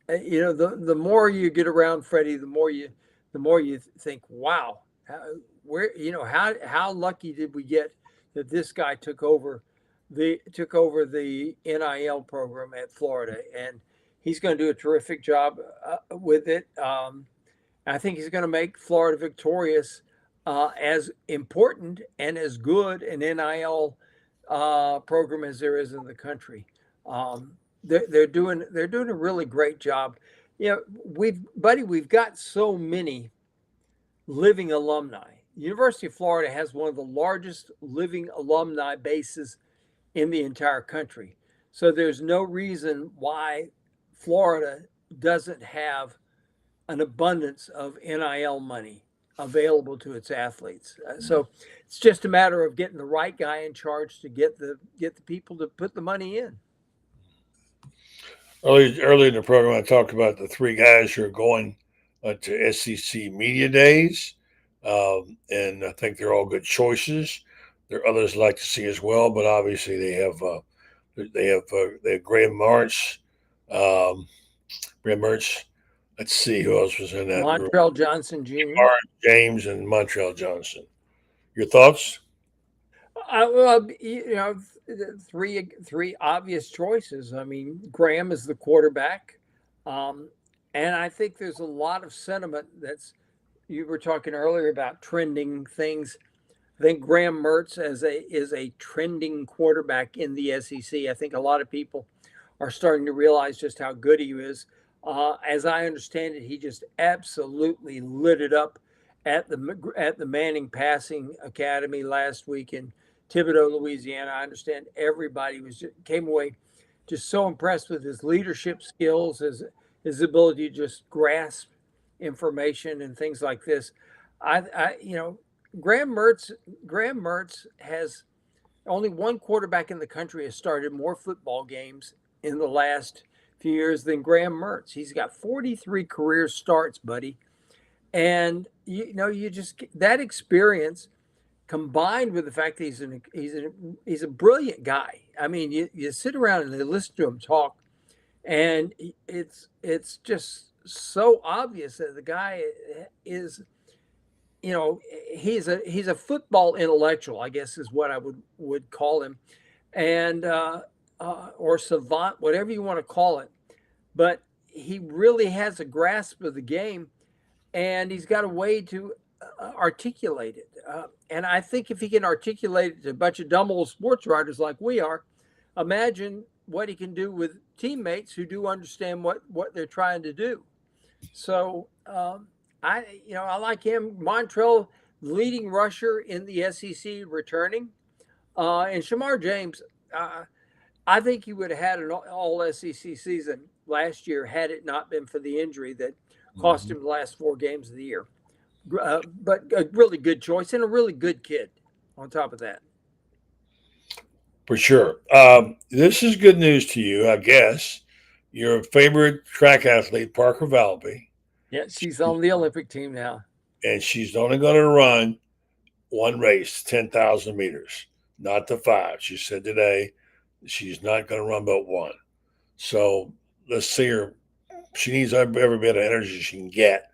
The more you get around Freddie, the more you think, wow, how lucky did we get that this guy took over the NIL program at Florida, and he's going to do a terrific job with it. I think he's going to make Florida victorious as important and as good an NIL program as there is in the country. They're doing a really great job. We've got so many living alumni. University of Florida has one of the largest living alumni bases in the entire country. So there's no reason why Florida doesn't have an abundance of NIL money available to its athletes. So it's just a matter of getting the right guy in charge to get the people to put the money in. Early in the program, I talked about the 3 guys who are going to SEC Media Days, and I think they're all good choices. There are others I'd like to see as well, but obviously they have Graham Mertz. Let's see who else was in that. Montrell Johnson Jr., James, and Montrell Johnson. Your thoughts? Three obvious choices. I mean, Graham is the quarterback, and I think there's a lot of sentiment you were talking earlier about trending things. I think Graham Mertz is a trending quarterback in the SEC. I think a lot of people are starting to realize just how good he is. As I understand it, he just absolutely lit it up at the Manning Passing Academy last week in Thibodaux, Louisiana. I understand everybody came away just so impressed with his leadership skills, his ability to just grasp information and things like this. Graham Mertz has only one quarterback in the country has started more football games in the last few years than Graham Mertz. He's got 43 career starts, buddy. And you just that experience combined with the fact that he's a brilliant guy. I mean, you sit around and you listen to him talk, and it's just so obvious that the guy is, he's a football intellectual, I guess is what I would call him, and or savant, whatever you want to call it. But he really has a grasp of the game, and he's got a way to articulate it. And I think if he can articulate it to a bunch of dumb old sports writers like we are, imagine what he can do with teammates who do understand what they're trying to do. So I like him. Montrell, leading rusher in the SEC, returning, and Shamar James. I think he would have had an all SEC season last year had it not been for the injury that cost him the last 4 games of the year. But a really good choice and a really good kid on top of that. For sure. This is good news to you, I guess. Your favorite track athlete, Parker Valby. Yeah, she's on the Olympic team now. And she's only going to run one race, 10,000 meters, not the 5. She said today she's not going to run but 1. So let's see her. She needs every bit of energy she can get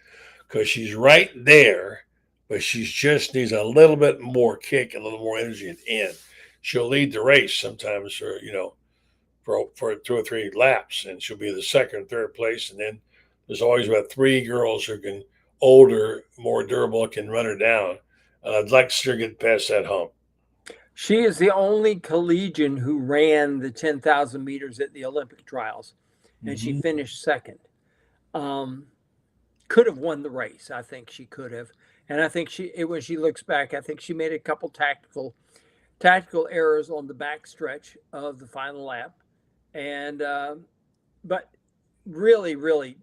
because she's right there, but she just needs a little bit more kick, a little more energy at the end. She'll lead the race sometimes for 2 or 3 laps, and she'll be the second, third place. And then there's always about 3 girls who can older, more durable, can run her down. And I'd like to see her get past that hump. She is the only collegian who ran the 10,000 meters at the Olympic trials, and she finished second. Could have won the race. I think she could have. And I think when she looks back, I think she made a couple tactical errors on the back stretch of the final lap. And but really, really,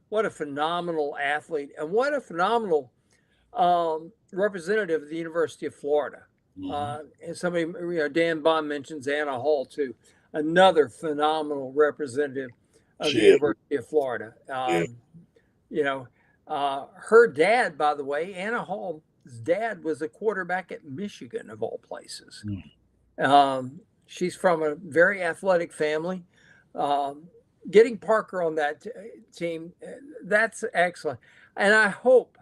what a phenomenal athlete and what a phenomenal representative of the University of Florida. And somebody, Dan Bond mentions Anna Hall too, another phenomenal representative of the University of Florida. Her dad, by the way, Anna Hall's dad was a quarterback at Michigan, of all places. She's from a very athletic family. Getting Parker on that team, that's excellent. And I hope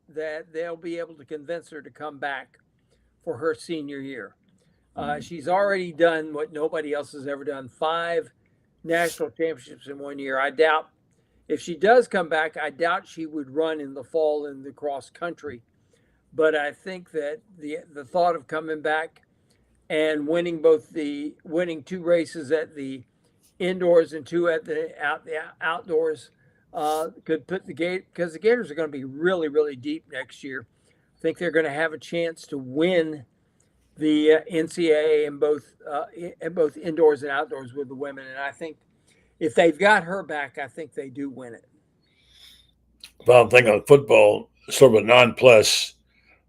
that they'll be able to convince her to come back for her senior year. She's already done what nobody else has ever done, 5 national championships in 1 year. I doubt if she does come back, I doubt she would run in the fall in the cross country. But I think that the thought of coming back and winning 2 races at the indoors and 2 at the outdoors could put because the Gators are going to be really, really deep next year. I think they're going to have a chance to win the NCAA in both indoors and outdoors with the women. And I think if they've got her back, I think they do win it. Final thing on football, sort of a non-plus,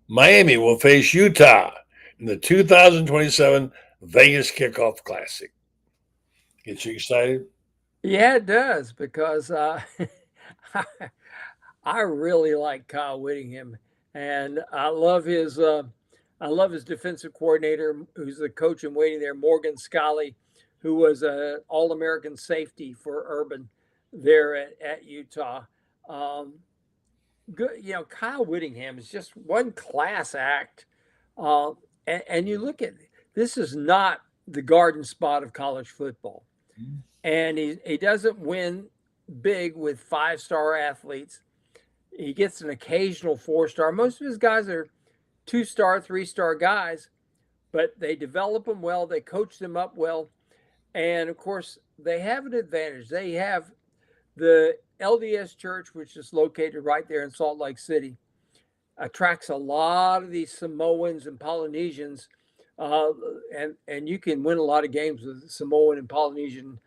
Miami will face Utah in the 2027 Vegas Kickoff Classic. Get you excited? Yeah, it does, because I really like Kyle Whittingham, and I love his defensive coordinator, who's the coach in waiting there, Morgan Scally, who was an All-American safety for Urban there at Utah. Good, Kyle Whittingham is just one class act, and you look at this is not the garden spot of college football. And he doesn't win big with 5-star athletes. He gets an occasional 4-star. Most of his guys are 2-star, 3-star guys, but they develop them well. They coach them up well. And, of course, they have an advantage. They have the LDS Church, which is located right there in Salt Lake City, attracts a lot of these Samoans and Polynesians. And you can win a lot of games with Samoan and Polynesian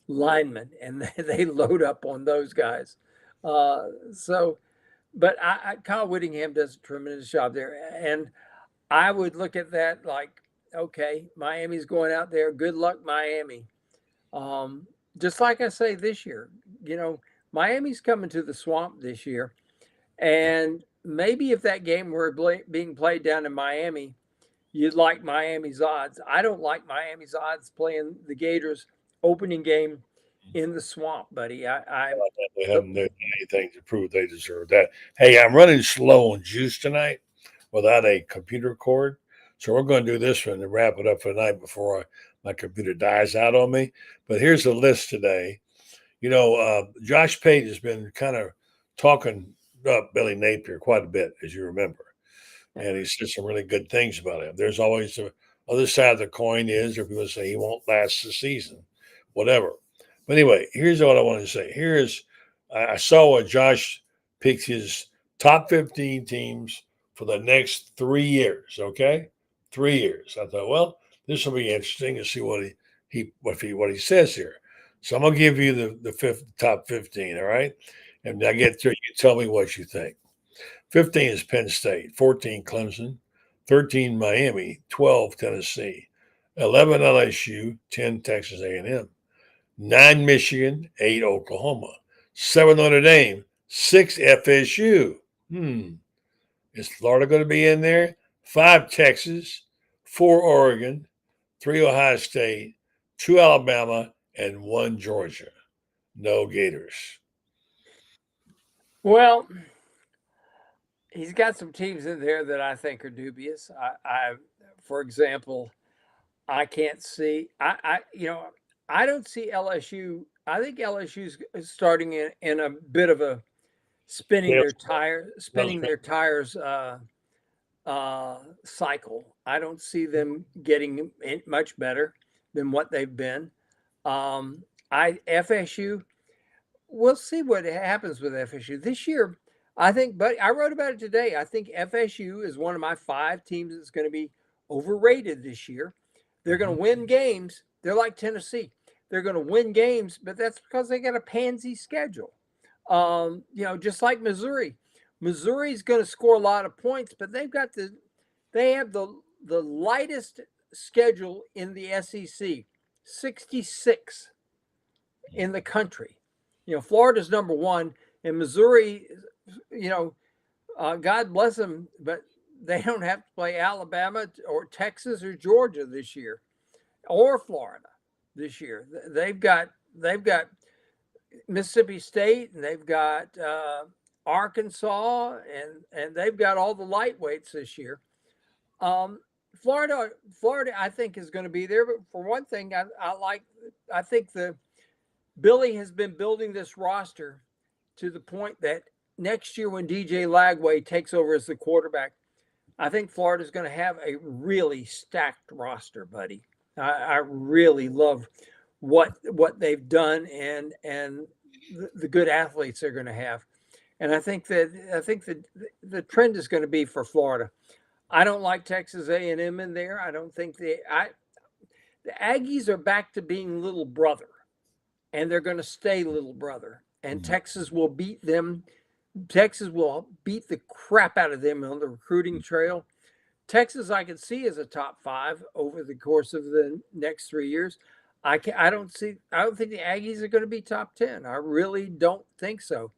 linemen, and they load up on those guys. But Kyle Whittingham does a tremendous job there. And I would look at that like, okay, Miami's going out there. Good luck, Miami. Just like I say this year, Miami's coming to the Swamp this year. And maybe if that game were being played down in Miami, you'd like Miami's odds. I don't like Miami's odds playing the Gators opening game in the Swamp, buddy. They haven't done anything to prove they deserve that. Hey, I'm running slow on juice tonight without a computer cord. So we're going to do this one to wrap it up for the night before my computer dies out on me. But here's the list today. Josh Pate has been kind of talking up Billy Napier quite a bit, as you remember. And he said some really good things about him. There's always the other side of the coin is if people say he won't last the season, whatever. But anyway, here's what I want to say. I saw what Josh picked his top 15 teams for the next 3 years. Okay, 3 years. I thought, well, this will be interesting to see what he says here. So I'm gonna give you the top 15. All right, and when I get through, you tell me what you think. 15 is Penn State, 14 Clemson, 13 Miami, 12 Tennessee, 11 LSU, 10 Texas A&M, 9 Michigan, 8 Oklahoma, 7 Notre Dame, 6 FSU. Is Florida going to be in there? 5 Texas, 4 Oregon, 3 Ohio State, 2 Alabama, and 1 Georgia. No Gators. Well, he's got some teams in there that I think are dubious. For example, I can't see. I don't see LSU. I think LSU's starting in a bit of a spinning their tires cycle. I don't see them getting much better than what they've been. FSU. We'll see what happens with FSU this year. I think, but I wrote about it today. I think FSU is one of my 5 teams that's going to be overrated this year. They're going to win games. They're like Tennessee. They're going to win games, but that's because they got a pansy schedule. Just like Missouri. Missouri's going to score a lot of points, but they have the lightest schedule in the SEC, 66 in the country. Florida's number 1, and Missouri, God bless them, but they don't have to play Alabama or Texas or Georgia this year, or Florida this year. They've got Mississippi State, and they've got Arkansas, and they've got all the lightweights this year. Florida, I think is going to be there. But for one thing, I think Billy has been building this roster to the point that next year when DJ Lagway takes over as the quarterback, I think Florida's going to have a really stacked roster, buddy. I really love what they've done and the good athletes they're going to have. And I think that the trend is going to be for Florida. I don't like Texas A&M in there. I don't think the Aggies are back to being little brother. And they're going to stay little brother. And Texas will beat them. Texas will beat the crap out of them on the recruiting trail. Texas, I can see as a top 5 over the course of the next 3 years. I don't think the Aggies are going to be top 10. I really don't think so.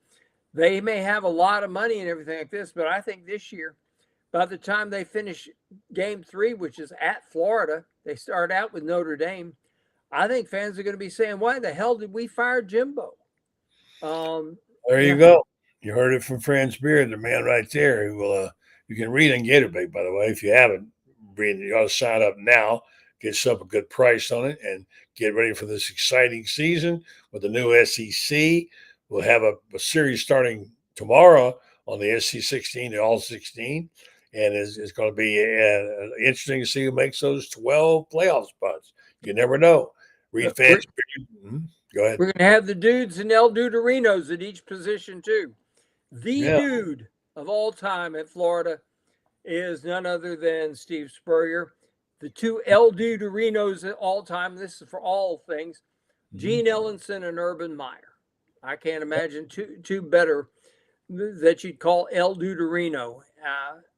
They may have a lot of money and everything like this, but I think this year, by the time they finish game 3, which is at Florida, they start out with Notre Dame. I think fans are going to be saying, why the hell did we fire Jimbo? There you go. You heard it from Franz Beard, the man right there who will, you can read on Gatorade, by the way. If you haven't read, you ought to sign up now, get yourself a good price on it, and get ready for this exciting season with the new SEC. We'll have a series starting tomorrow on the SC 16, the All 16. And it's going to be interesting to see who makes those 12 playoff spots. You never know. Read fans. Go ahead. We're going to have the dudes and El Dudorinos at each position, too. The dude of all time at Florida is none other than Steve Spurrier. The 2 El Dudorinos at all time, this is for all things, Gene Ellenson and Urban Meyer. I can't imagine two better that you'd call El Dudorino.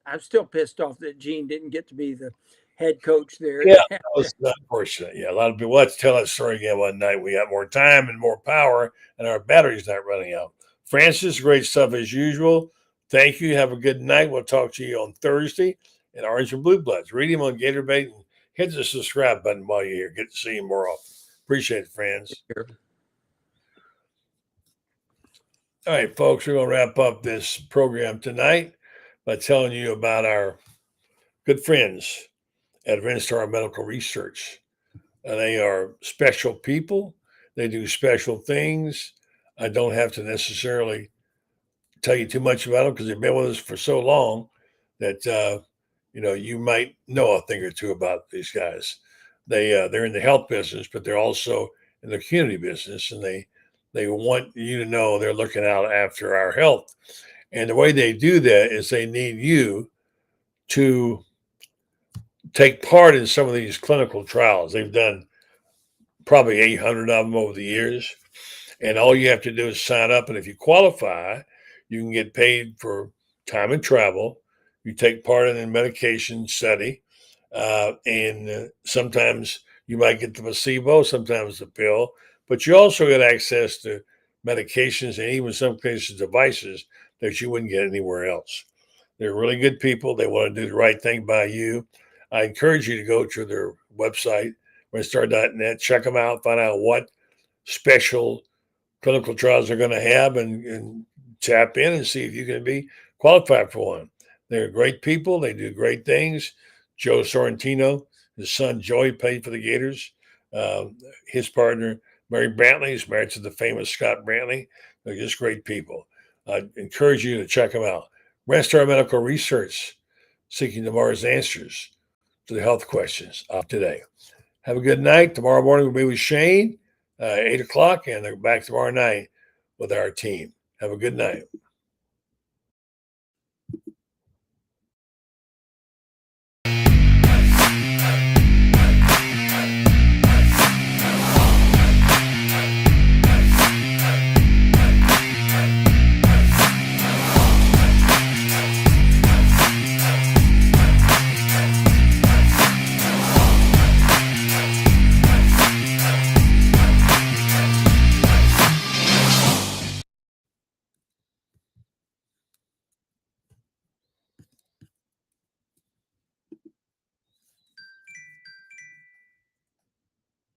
I'm still pissed off that Gene didn't get to be the head coach there. Yeah, that was unfortunate. Yeah, a lot of people. Let's tell that story again one night. We got more time and more power, and our battery's not running out. Francis, great stuff as usual. Thank you. Have a good night. We'll talk to you on Thursday in Orange and Blue Bloods. Read him on Gatorbait and hit the subscribe button while you're here. Get to see him more often. Appreciate it, friends. All right, folks, we're going to wrap up this program tonight by telling you about our good friends at Vinstar Medical Research. They are special people. They do special things. I don't have to necessarily tell you too much about them because they've been with us for so long that you might know a thing or two about these guys. They're in the health business, but they're also in the community business, and they want you to know they're looking out after our health. And the way they do that is they need you to take part in some of these clinical trials. They've done probably 800 of them over the years. And all you have to do is sign up. And if you qualify, you can get paid for time and travel. You take part in a medication study. And sometimes you might get the placebo, sometimes the pill. But you also get access to medications and even some cases devices that you wouldn't get anywhere else. They're really good people. They want to do the right thing by you. I encourage you to go to their website, WinStar.net, check them out, find out what special clinical trials they're going to have, and tap in and see if you can be qualified for one. They're great people. They do great things. Joe Sorrentino, his son Joey, played for the Gators. His partner, Mary Brantley, is married to the famous Scott Brantley. They're just great people. I encourage you to check them out. Restar Medical Research, seeking tomorrow's answers to the health questions of today. Have a good night. Tomorrow morning we'll be with Shane, 8 o'clock, and they're back tomorrow night with our team. Have a good night.